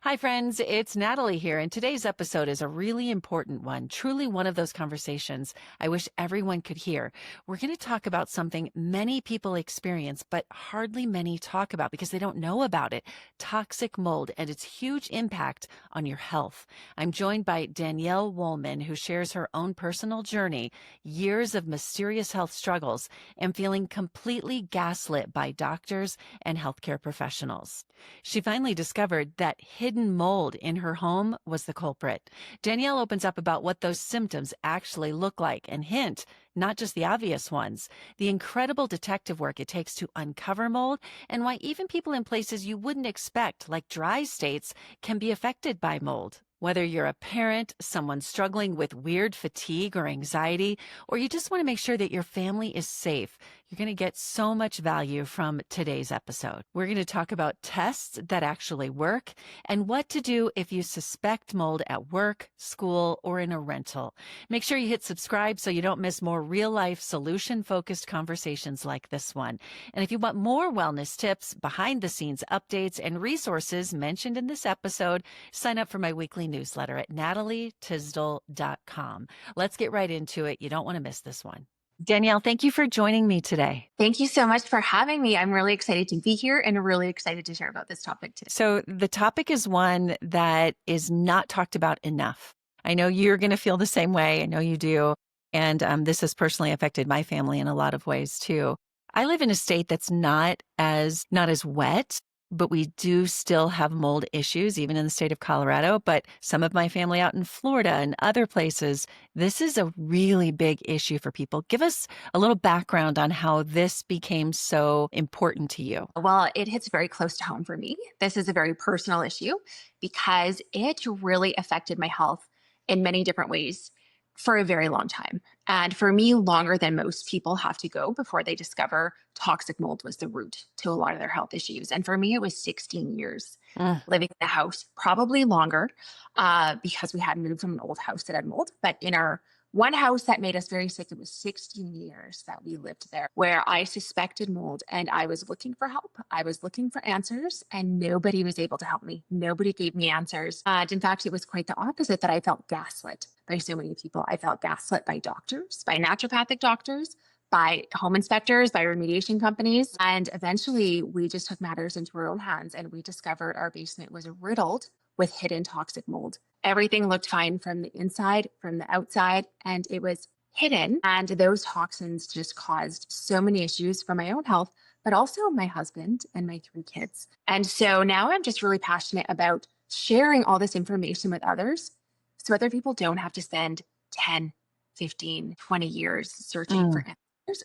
Hi, friends. It's Natalie here, and today's episode is a really important one, truly one of those conversations I wish everyone could hear. We're going to talk about something many people experience, but hardly many talk about because they don't know about it, toxic mold and its huge impact on your health. I'm joined by Danielle Wollmann, who shares her own personal journey, years of mysterious health struggles, and feeling completely gaslit by doctors and healthcare professionals. She finally discovered that hidden mold in her home was the culprit. Danielle opens up about what those symptoms actually look like and hint, not just the obvious ones, the incredible detective work it takes to uncover mold and why even people in places you wouldn't expect, like dry states, can be affected by mold. Whether you're a parent, someone struggling with weird fatigue or anxiety, or you just want to make sure that your family is safe, you're going to get so much value from today's episode. We're going to talk about tests that actually work and what to do if you suspect mold at work, school, or in a rental. Make sure you hit subscribe so you don't miss more real-life, solution-focused conversations like this one. And if you want more wellness tips, behind-the-scenes updates, and resources mentioned in this episode, sign up for my weekly newsletter at natalietysdal.com. Let's get right into it. You don't want to miss this one. Danielle, thank you for joining me today. Thank you so much for having me. I'm really excited to be here and really excited to share about this topic today. So the topic is one that is not talked about enough. I know you're going to feel the same way. I know you do. And this has personally affected my family in a lot of ways too. I live in a state that's not as wet, but we do still have mold issues, even in the state of Colorado. But some of my family out in Florida and other places, this is a really big issue for people. Give us a little background on how this became so important to you. Well, it hits very close to home for me. This is a very personal issue because it really affected my health in many different ways for a very long time. And for me, longer than most people have to go before they discover toxic mold was the root to a lot of their health issues. And for me, it was 16 years living in the house, probably longer because we had moved from an old house that had mold. But in our one house that made us very sick, it was 16 years that we lived there, where I suspected mold and I was looking for help. I was looking for answers and nobody was able to help me. Nobody gave me answers. And in fact, it was quite the opposite, that I felt gaslit by so many people. I felt gaslit by doctors, by naturopathic doctors, by home inspectors, by remediation companies. And eventually we just took matters into our own hands and we discovered our basement was riddled with hidden toxic mold. Everything looked fine from the inside, from the outside, and it was hidden. And those toxins just caused so many issues for my own health, but also my husband and my 3 kids. And so now I'm just really passionate about sharing all this information with others so other people don't have to spend 10, 15, 20 years searching for answers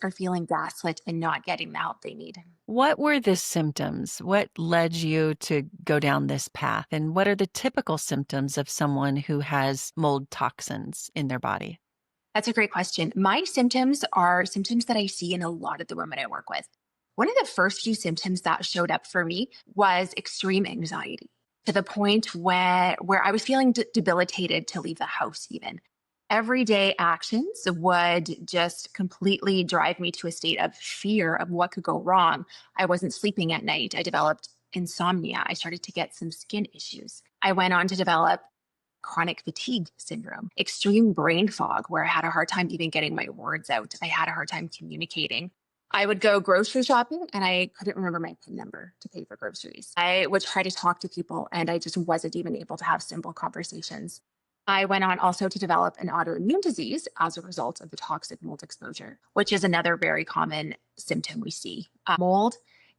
or feeling gaslit and not getting the help they need. What were the symptoms? What led you to go down this path? And what are the typical symptoms of someone who has mold toxins in their body? That's a great question. My symptoms are symptoms that I see in a lot of the women I work with. One of the first few symptoms that showed up for me was extreme anxiety, to the point where I was feeling debilitated to leave the house even. Everyday actions would just completely drive me to a state of fear of what could go wrong. I wasn't sleeping at night. I developed insomnia. I started to get some skin issues. I went on to develop chronic fatigue syndrome, extreme brain fog, where I had a hard time even getting my words out. I had a hard time communicating. I would go grocery shopping and I couldn't remember my PIN number to pay for groceries. I would try to talk to people and I just wasn't even able to have simple conversations. I went on also to develop an autoimmune disease as a result of the toxic mold exposure, which is another very common symptom we see. Mold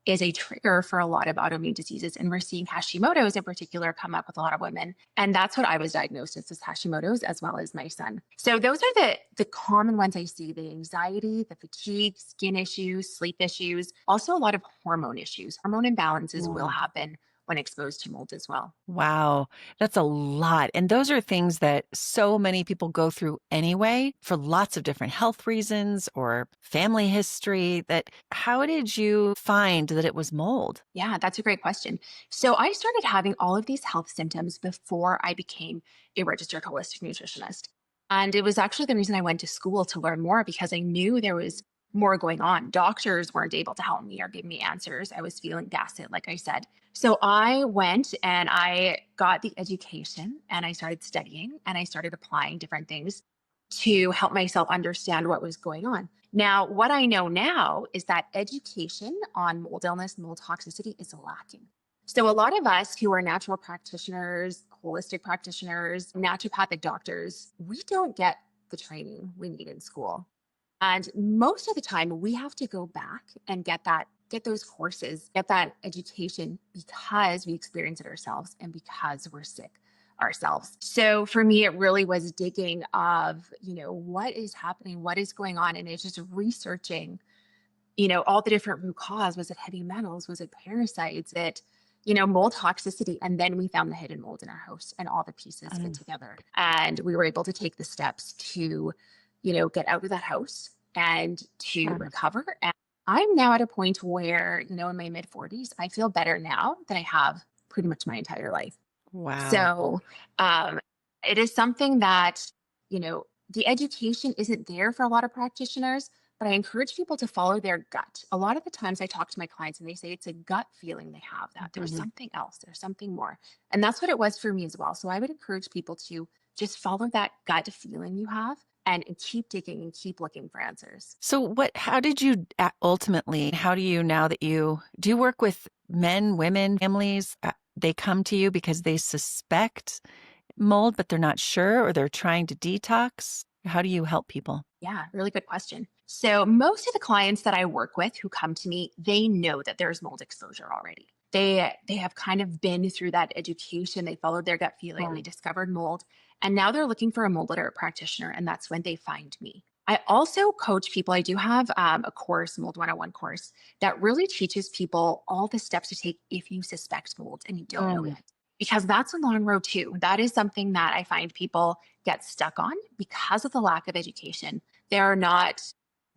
is a trigger for a lot of autoimmune diseases, and we're seeing Hashimoto's in particular come up with a lot of women. And that's what I was diagnosed as Hashimoto's, as well as my son. So those are the common ones I see: the anxiety, the fatigue, skin issues, sleep issues, also a lot of hormone issues. Hormone imbalances will happen when exposed to mold as well. Wow, that's a lot. And those are things that so many people go through anyway for lots of different health reasons or family history. How did you find that it was mold? Yeah, that's a great question. So I started having all of these health symptoms before I became a registered holistic nutritionist. And it was actually the reason I went to school, to learn more, because I knew there was more going on. Doctors weren't able to help me or give me answers. I was feeling gaslit, like I said. So I went and I got the education and I started studying and I started applying different things to help myself understand what was going on. Now, what I know now is that education on mold illness, mold toxicity is lacking. So, a lot of us who are natural practitioners, holistic practitioners, naturopathic doctors, we don't get the training we need in school. And most of the time we have to go back and get those courses, get that education because we experience it ourselves and because we're sick ourselves. So for me, it really was digging of, what is happening, what is going on. And it's just researching, all the different root cause. Was it heavy metals? Was it parasites? Mold toxicity. And then we found the hidden mold in our house and all the pieces fit together. And we were able to take the steps to, get out of that house and to recover. And I'm now at a point where, in my mid 40s, I feel better now than I have pretty much my entire life. Wow. So it is something that, the education isn't there for a lot of practitioners, but I encourage people to follow their gut. A lot of the times I talk to my clients and they say it's a gut feeling they have that there's something else, there's something more. And that's what it was for me as well. So I would encourage people to just follow that gut feeling you have and keep digging and keep looking for answers. So how did you ultimately, how do you now that do you work with men, women, families? They come to you because they suspect mold, but they're not sure, or they're trying to detox? How do you help people? Yeah, really good question. So most of the clients that I work with who come to me, they know that there's mold exposure already. They have kind of been through that education. They followed their gut feeling. They discovered mold, and now they're looking for a mold literate practitioner, and that's when they find me. I also coach people. I do have a course, Mold 101 course, that really teaches people all the steps to take if you suspect mold and you don't know yet. Because that's a long road too. That is something that I find people get stuck on because of the lack of education. There are not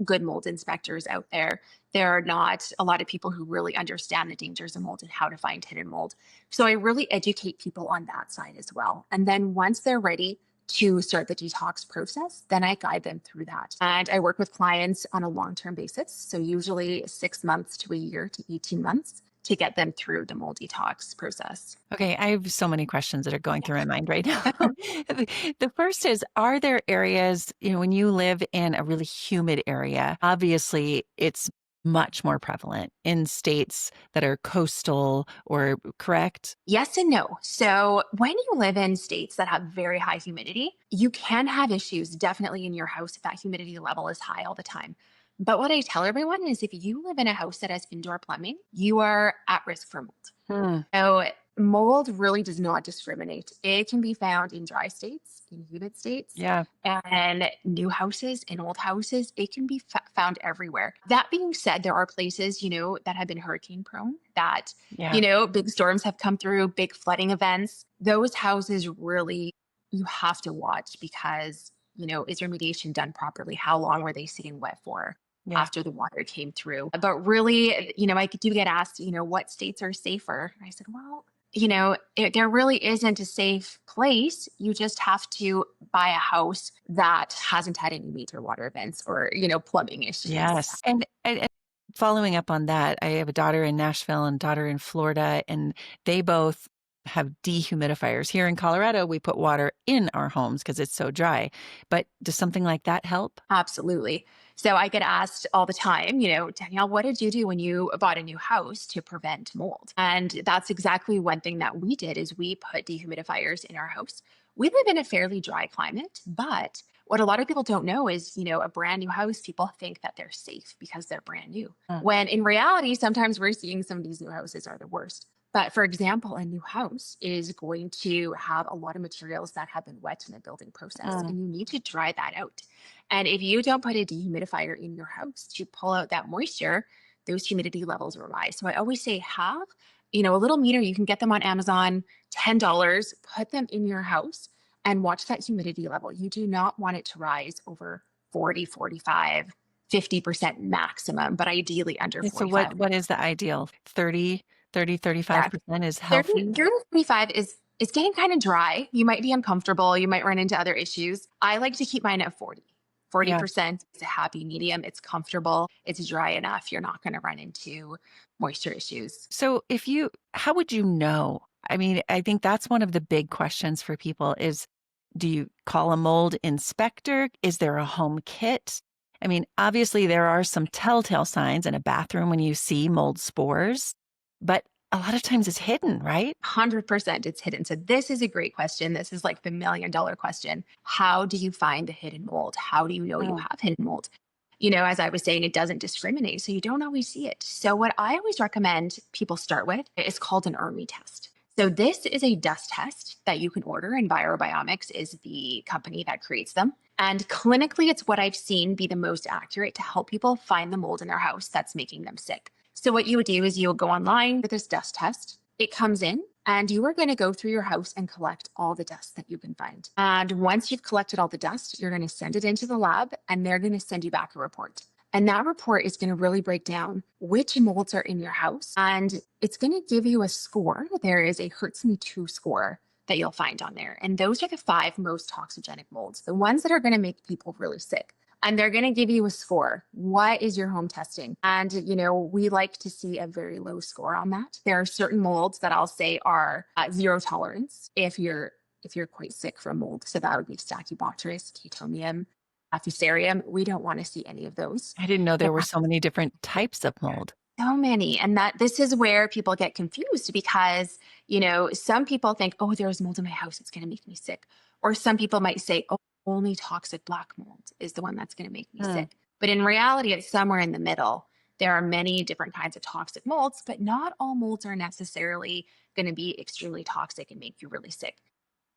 good mold inspectors out there. There are not a lot of people who really understand the dangers of mold and how to find hidden mold. So I really educate people on that side as well. And then once they're ready to start the detox process, then I guide them through that. And I work with clients on a long-term basis. So usually 6 months to a year to 18 months to get them through the mold detox process. Okay, I have so many questions that are going through my mind right now. The first is, are there areas, when you live in a really humid area, obviously it's much more prevalent in states that are coastal, or correct? Yes and no. So when you live in states that have very high humidity, you can have issues definitely in your house if that humidity level is high all the time. But what I tell everyone is if you live in a house that has indoor plumbing, you are at risk for mold. So mold really does not discriminate. It can be found in dry states, in humid states, Yeah. and new houses, in old houses. It can be found everywhere. That being said, there are places, that have been hurricane prone, that, Yeah. big storms have come through, big flooding events. Those houses really, you have to watch because, is remediation done properly? How long were they sitting wet for? Yeah. After the water came through. But really, I do get asked, what states are safer? And I said, well, there really isn't a safe place. You just have to buy a house that hasn't had any major water events or, plumbing issues. Yes. And following up on that, I have a daughter in Nashville and a daughter in Florida, and they both have dehumidifiers. Here in Colorado, we put water in our homes because it's so dry. But does something like that help? Absolutely. So I get asked all the time, Danielle, what did you do when you bought a new house to prevent mold? And that's exactly one thing that we did is we put dehumidifiers in our house. We live in a fairly dry climate, but what a lot of people don't know is, a brand new house, people think that they're safe because they're brand new. When in reality, sometimes we're seeing some of these new houses are the worst. But for example, a new house is going to have a lot of materials that have been wet in the building process, and you need to dry that out. And if you don't put a dehumidifier in your house to pull out that moisture, those humidity levels will rise. So I always say have, a little meter. You can get them on Amazon, $10, put them in your house and watch that humidity level. You do not want it to rise over 40, 45, 50% maximum, but ideally under So 45. what is the ideal? 35% is 30, healthy? 30 to 35 is getting kind of dry. You might be uncomfortable. You might run into other issues. I like to keep mine at 40. Yeah. 40% is a happy medium. It's comfortable. It's dry enough. You're not going to run into moisture issues. So how would you know? I mean, I think that's one of the big questions for people is, do you call a mold inspector? Is there a home kit? I mean, obviously there are some telltale signs in a bathroom when you see mold spores, but a lot of times it's hidden, right? 100% it's hidden. So this is a great question. This is like the $1,000,000 question. How do you find the hidden mold? How do you know you Mm. have hidden mold? As I was saying, it doesn't discriminate. So you don't always see it. So what I always recommend people start with is called an ERMI test. So this is a dust test that you can order, and Biobiomics is the company that creates them. And clinically, it's what I've seen be the most accurate to help people find the mold in their house that's making them sick. So what you would do is you would go online with this dust test. It comes in and you are going to go through your house and collect all the dust that you can find. And once you've collected all the dust, you're going to send it into the lab and they're going to send you back a report. And that report is going to really break down which molds are in your house. And it's going to give you a score. There is a Hurts Me 2 score that you'll find on there. And those are the 5 most toxigenic molds, the ones that are going to make people really sick. And they're going to give you a score. What is your home testing? And, we like to see a very low score on that. There are certain molds that I'll say are zero tolerance if you're quite sick from mold. So that would be Stachybotrys, Chaetomium, Fusarium. We don't want to see any of those. I didn't know there were so many different types of mold. So many. And this is where people get confused because, some people think, oh, there's mold in my house. It's going to make me sick. Or some people might say, oh, only toxic black mold is the one that's going to make me sick. But in reality, it's somewhere in the middle. There are many different kinds of toxic molds, but not all molds are necessarily going to be extremely toxic and make you really sick.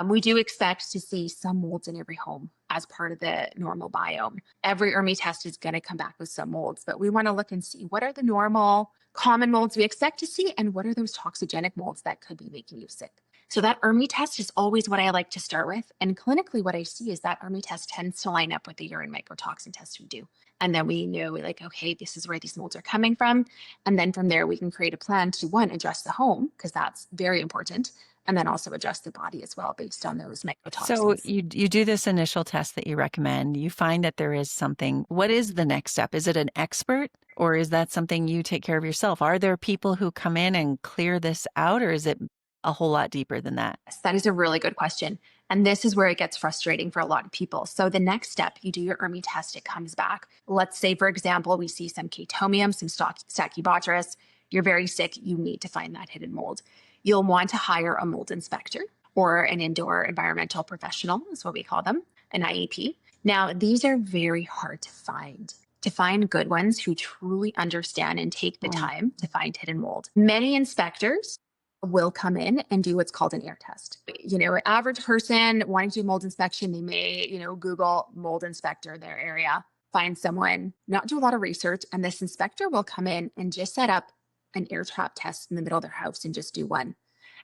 We do expect to see some molds in every home as part of the normal biome. Every ERMI test is going to come back with some molds, but we want to look and see what are the normal common molds we expect to see and what are those toxigenic molds that could be making you sick. So that ERMI test is always what I like to start with. And clinically, what I see is that ERMI test tends to line up with the urine mycotoxin test we do. And then we know okay, this is where these molds are coming from. And then from there, we can create a plan to address the home, because that's very important. And then also adjust the body as well based on those mycotoxins. So you do this initial test that you recommend. You find that there is something. What is the next step? Is it an expert, or is that something you take care of yourself? Are there people who come in and clear this out, or is it a whole lot deeper than that? Yes, that is a really good question. And this is where it gets frustrating for a lot of people. So the next step, you do your ERMI test, it comes back. Let's say, for example, we see some Chaetomium, some Stachybotrys. You're very sick. You need to find that hidden mold. You'll want to hire a mold inspector or an indoor environmental professional, is what we call them, an IEP. Now, these are very hard to find. To find good ones who truly understand and take the time to find hidden mold. Many inspectors will come in and do what's called an air test. An average person wanting to do mold inspection, they may, Google mold inspector in their area, find someone, not do a lot of research, and this inspector will come in and just set up an air trap test in the middle of their house and just do one.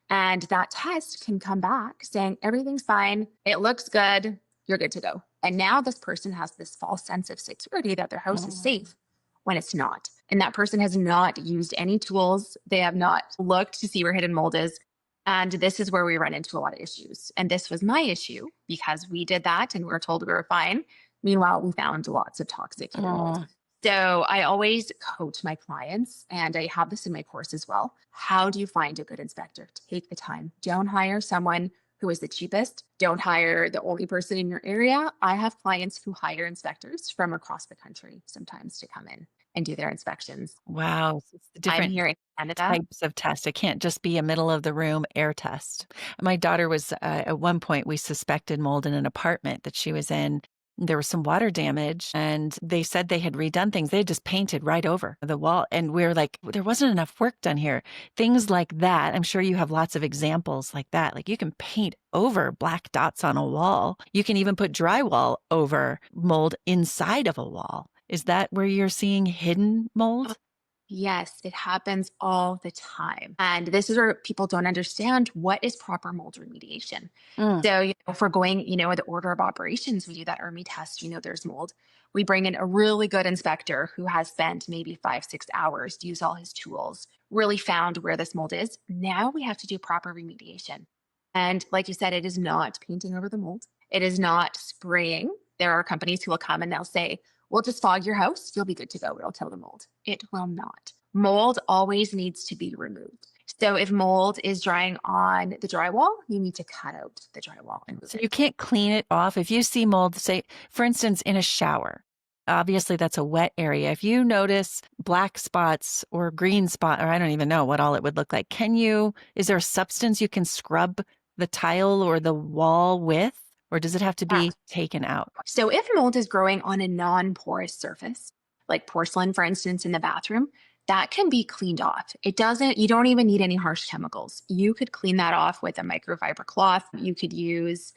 And that test can come back saying, everything's fine. It looks good. You're good to go. And now this person has this false sense of security that their house is safe when it's not. And that person has not used any tools. They have not looked to see where hidden mold is. And this is where we run into a lot of issues. And this was my issue because we did that and we were told we were fine. Meanwhile, we found lots of toxic hidden mold. So I always coach my clients, and I have this in my course as well. How do you find a good inspector? Take the time. Don't hire someone who is the cheapest. Don't hire the only person in your area. I have clients who hire inspectors from across the country sometimes to come in and do their inspections. Wow. So it's the I'm different here in Canada. types of tests. It can't just be a middle of the room air test. My daughter was, at one point, we suspected mold in an apartment that she was in. There was some water damage, and they said they had redone things. They had just painted right over the wall. And we were like, there wasn't enough work done here. Things like that. I'm sure you have lots of examples like that. Like you can paint over black dots on a wall. You can even put drywall over mold inside of a wall. Is that where you're seeing hidden mold? Yes, it happens all the time. And this is where people don't understand what is proper mold remediation. So, if we're going, the order of operations, we do that ERMI test, there's mold. We bring in a really good inspector who has spent maybe 5-6 hours, use all his tools, really found where this mold is. Now we have to do proper remediation. And like you said, it is not painting over the mold. It is not spraying There are companies who will come and they'll say, we'll just fog your house. You'll be good to go. It'll kill the mold. It will not. Mold always needs to be removed. So if mold is drying on the drywall, you need to cut out the drywall and move So it. you can't clean it off. If you see mold, say, for instance, in a shower, obviously that's a wet area. If you notice black spots or green spot, or I don't even know what all it would look like, is there a substance you can scrub the tile or the wall with, or does it have to Yeah. be taken out? So if mold is growing on a non-porous surface, like porcelain, for instance, in the bathroom, that can be cleaned off. You don't even need any harsh chemicals. You could clean that off with a microfiber cloth. You could use,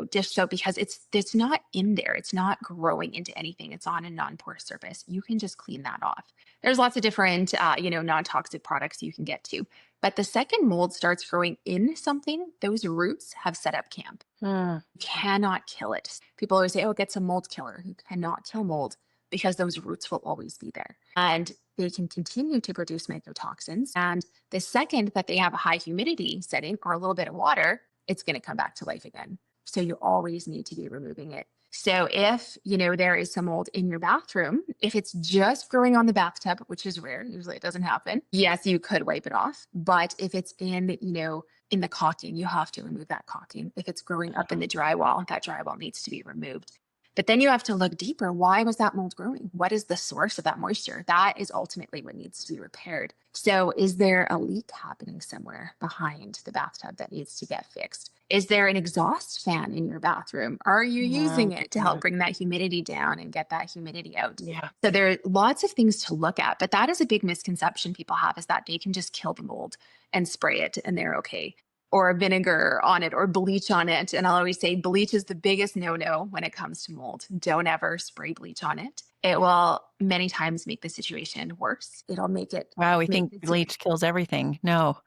dish soap because it's not in there. It's not growing into anything. It's on a non-porous surface. You can just clean that off. There's lots of different, non-toxic products you can get to. But the second mold starts growing in something, those roots have set up camp. Hmm. You cannot kill it. People always say, oh, get some mold killer. You cannot kill mold because those roots will always be there. And they can continue to produce mycotoxins. And the second that they have a high humidity setting or a little bit of water, it's going to come back to life again. So you always need to be removing it. So if, there is some mold in your bathroom, if it's just growing on the bathtub, which is rare, usually it doesn't happen. Yes, you could wipe it off. But if it's in the caulking, you have to remove that caulking. If it's growing up in the drywall, that drywall needs to be removed. But then you have to look deeper. Why was that mold growing? What is the source of that moisture? That is ultimately what needs to be repaired. So is there a leak happening somewhere behind the bathtub that needs to get fixed? Is there an exhaust fan in your bathroom? Are you using it to help bring that humidity down and get that humidity out? Yeah. So there are lots of things to look at, but that is a big misconception people have, is that they can just kill the mold and spray it and they're okay. Or vinegar on it or bleach on it. And I'll always say bleach is the biggest no-no when it comes to mold. Don't ever spray bleach on it. It will many times make the situation worse. It'll make it. Wow, we make think the bleach kills everything. No.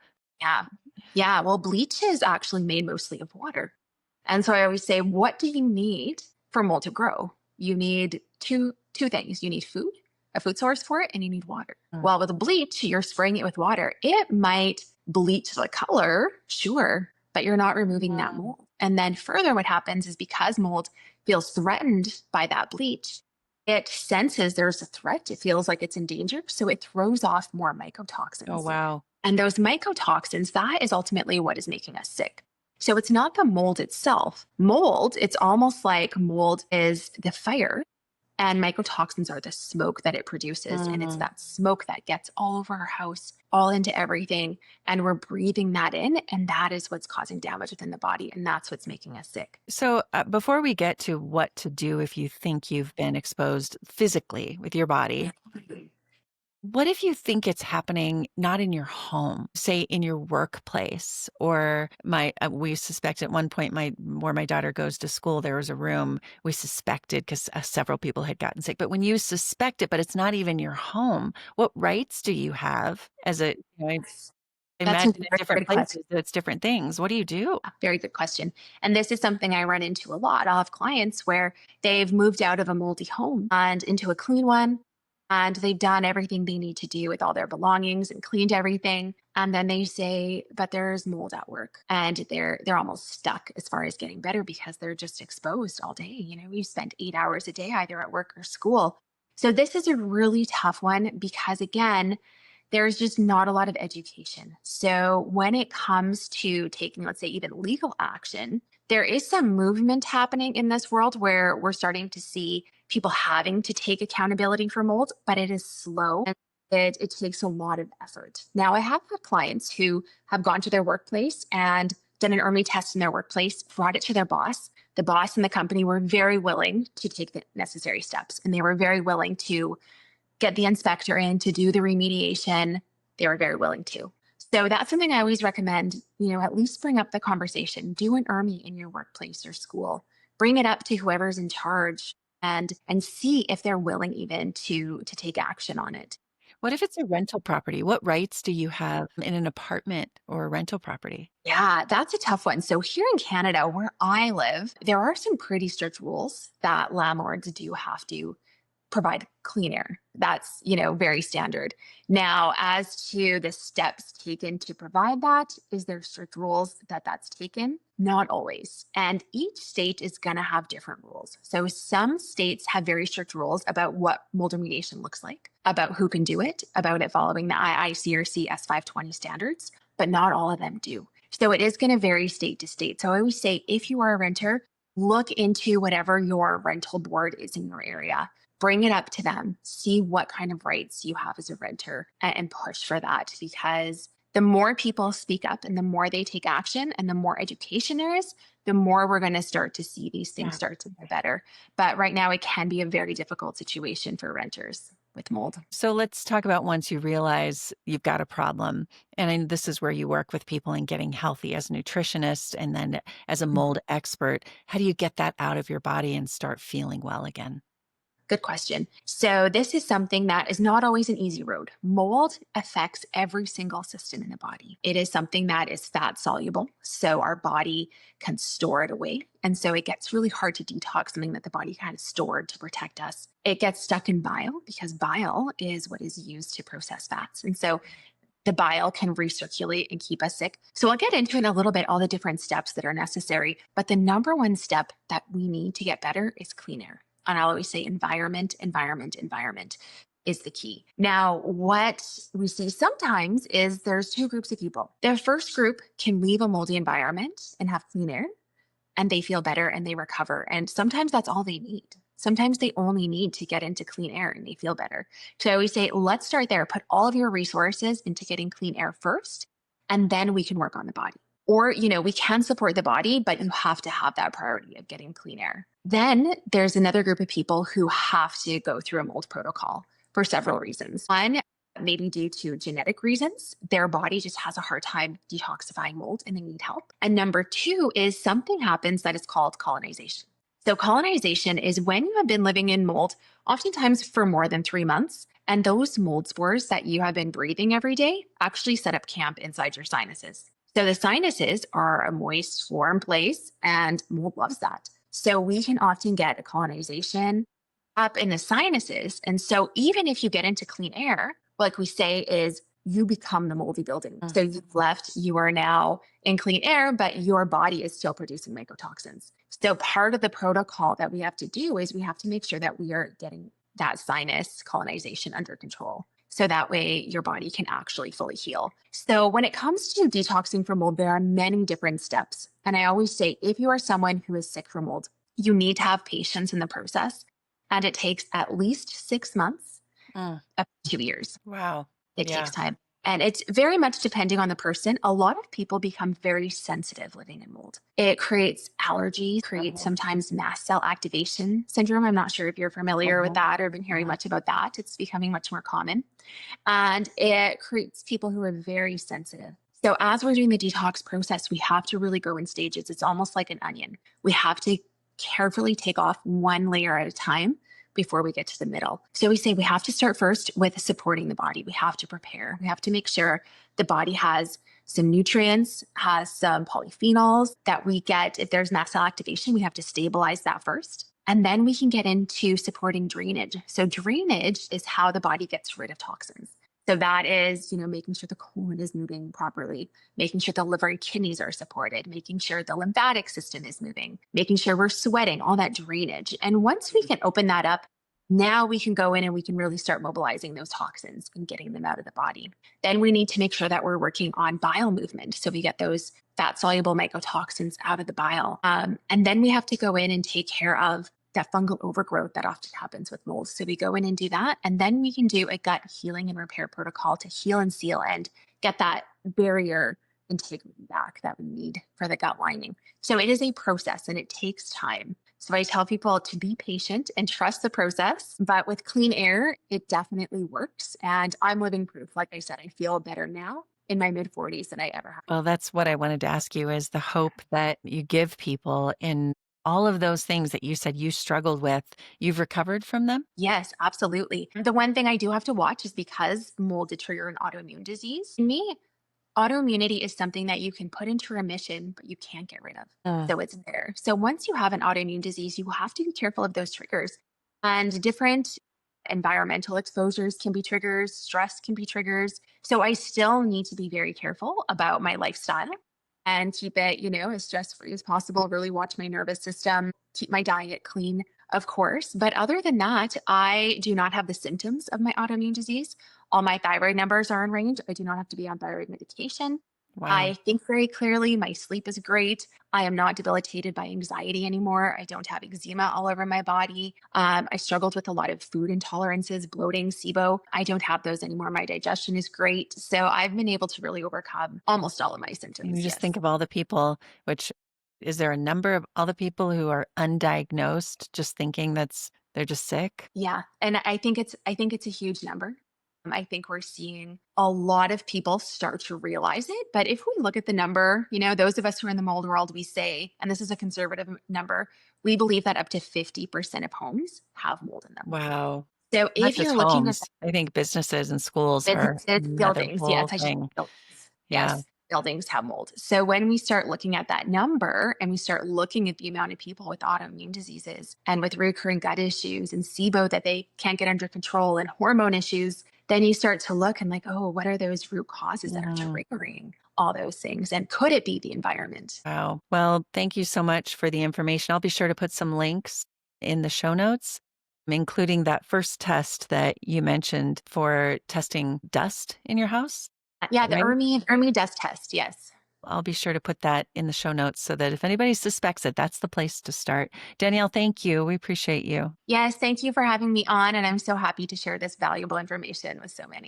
Yeah. Yeah. Well, bleach is actually made mostly of water. And so I always say, what do you need for mold to grow? You need two things. You need food, a food source for it, and you need water. Well, with bleach, you're spraying it with water. It might bleach the color, sure, but you're not removing that mold. And then further, what happens is because mold feels threatened by that bleach, it senses there's a threat. It feels like it's in danger. So it throws off more mycotoxins. Oh, wow. And those mycotoxins, that is ultimately what is making us sick. So it's not the mold itself. Mold, it's almost like mold is the fire and mycotoxins are the smoke that it produces. And it's that smoke that gets all over our house, all into everything. And we're breathing that in. And that is what's causing damage within the body. And that's what's making us sick. So before we get to what to do if you think you've been exposed physically with your body, what if you think it's happening not in your home, say in your workplace, or we suspect at one point where my daughter goes to school, there was a room we suspected because several people had gotten sick. But when you suspect it, but it's not even your home, what rights do you have as a, I That's a imagine in very different good question. places, it's different things. What do you do? Very good question. And this is something I run into a lot. I'll have clients where they've moved out of a moldy home and into a clean one. And they've done everything they need to do with all their belongings and cleaned everything. And then they say, but there's mold at work. And they're almost stuck as far as getting better because they're just exposed all day. You spend 8 hours a day either at work or school. So this is a really tough one because, again, there's just not a lot of education. So when it comes to taking, let's say, even legal action, there is some movement happening in this world where we're starting to see people having to take accountability for mold, but it is slow and it takes a lot of effort. Now, I have had clients who have gone to their workplace and done an ERMI test in their workplace, brought it to their boss. The boss and the company were very willing to take the necessary steps, and they were very willing to get the inspector in to do the remediation. They were very willing to. So that's something I always recommend, at least bring up the conversation. Do an ERMI in your workplace or school. Bring it up to whoever's in charge and see if they're willing even to take action on it. What if it's a rental property? What rights do you have in an apartment or a rental property? Yeah, that's a tough one. So here in Canada, where I live, there are some pretty strict rules that landlords do have to provide clean air. That's, very standard. Now, as to the steps taken to provide that, is there strict rules that that's taken? Not always. And each state is going to have different rules. So some states have very strict rules about what mold remediation looks like, about who can do it, about it following the IICRC S520 standards, but not all of them do. So it is going to vary state to state. So I always say, if you are a renter, look into whatever your rental board is in your area. Bring it up to them, see what kind of rights you have as a renter, and push for that, because the more people speak up and the more they take action and the more education there is, the more we're going to start to see these things start to get better. But right now, it can be a very difficult situation for renters with mold. So let's talk about once you realize you've got a problem. And this is where you work with people in getting healthy as a nutritionist and then as a mold expert. How do you get that out of your body and start feeling well again? Good question. So this is something that is not always an easy road. Mold affects every single system in the body. It is something that is fat soluble, so our body can store it away. And so it gets really hard to detox something that the body kind of stored to protect us. It gets stuck in bile because bile is what is used to process fats. And so the bile can recirculate and keep us sick. So I'll get into in a little bit all the different steps that are necessary. But the number one step that we need to get better is clean air. And I'll always say environment is the key. Now, what we see sometimes is there's two groups of people. The first group can leave a moldy environment and have clean air, and they feel better and they recover. And sometimes that's all they need. Sometimes they only need to get into clean air and they feel better. So I always say, let's start there. Put all of your resources into getting clean air first, and then we can work on the body. Or, we can support the body, but you have to have that priority of getting clean air. Then there's another group of people who have to go through a mold protocol for several reasons. One, maybe due to genetic reasons, their body just has a hard time detoxifying mold and they need help. And number two is something happens that is called colonization. So colonization is when you have been living in mold, oftentimes for more than 3 months, and those mold spores that you have been breathing every day actually set up camp inside your sinuses. So the sinuses are a moist, warm place, and mold loves that. So we can often get a colonization up in the sinuses. And so even if you get into clean air, like we say, is you become the moldy building. So you've left, you are now in clean air, but your body is still producing mycotoxins. So part of the protocol that we have to do is we have to make sure that we are getting that sinus colonization under control. So that way your body can actually fully heal. So when it comes to detoxing from mold, there are many different steps. And I always say, if you are someone who is sick from mold, you need to have patience in the process. And it takes at least 6 months, up to 2 years. Wow. It takes time. And it's very much depending on the person. A lot of people become very sensitive living in mold. It creates allergies, creates sometimes mast cell activation syndrome. I'm not sure if you're familiar with that or been hearing much about that. It's becoming much more common. And it creates people who are very sensitive. So as we're doing the detox process, we have to really go in stages. It's almost like an onion. We have to carefully take off one layer at a time before we get to the middle. So we say we have to start first with supporting the body. We have to prepare. We have to make sure the body has some nutrients, has some polyphenols that we get. If there's mast cell activation, we have to stabilize that first. And then we can get into supporting drainage. So drainage is how the body gets rid of toxins. So that is, making sure the colon is moving properly, making sure the liver and kidneys are supported, making sure the lymphatic system is moving, making sure we're sweating, all that drainage. And once we can open that up, now we can go in and we can really start mobilizing those toxins and getting them out of the body. Then we need to make sure that we're working on bile movement. So we get those fat soluble mycotoxins out of the bile. And then we have to go in and take care of that fungal overgrowth that often happens with mold. So we go in and do that. And then we can do a gut healing and repair protocol to heal and seal and get that barrier integrity back that we need for the gut lining. So it is a process and it takes time. So I tell people to be patient and trust the process. But with clean air, it definitely works. And I'm living proof. Like I said, I feel better now in my mid-40s than I ever have. Well, that's what I wanted to ask you, is the hope that you give people in all of those things that you said you struggled with, you've recovered from them? Yes, absolutely. The one thing I do have to watch is because mold did trigger an autoimmune disease. In me, autoimmunity is something that you can put into remission, but you can't get rid of. So it's there. So once you have an autoimmune disease, you have to be careful of those triggers. And different Environmental exposures can be triggers, stress can be triggers. So I still need to be very careful about my lifestyle and keep it, as stress free as possible, really watch my nervous system, keep my diet clean, of course. But other than that, I do not have the symptoms of my autoimmune disease. All my thyroid numbers are in range. I do not have to be on thyroid medication. Wow. I think very clearly. My sleep is great. I am not debilitated by anxiety anymore. I don't have eczema all over my body. I struggled with a lot of food intolerances, bloating, SIBO. I don't have those anymore. My digestion is great. So I've been able to really overcome almost all of my You symptoms. just Yes. think of all the people, which is there a number of all the people who are undiagnosed, just thinking they're just sick? Yeah. And I think it's a huge number. I think we're seeing a lot of people start to realize it. But if we look at the number, those of us who are in the mold world, we say, and this is a conservative number, we believe that up to 50% of homes have mold in them. Wow. So Not if just you're looking at homes. I think businesses and schools are businesses, another buildings. whole Yes, I should say thing. buildings. Yeah. Yes, buildings have mold. So when we start looking at that number and we start looking at the amount of people with autoimmune diseases and with recurring gut issues and SIBO that they can't get under control and hormone issues, then you start to look and like, oh, what are those root causes that are Mhm. triggering all those things? And could it be the environment? Wow. Well, thank you so much for the information. I'll be sure to put some links in the show notes, including that first test that you mentioned for testing dust in your house, Yeah, the right? ERMI dust test. Yes. I'll be sure to put that in the show notes so that if anybody suspects it, that's the place to start. Danielle, thank you. We appreciate you. Yes. Thank you for having me on. And I'm so happy to share this valuable information with so many.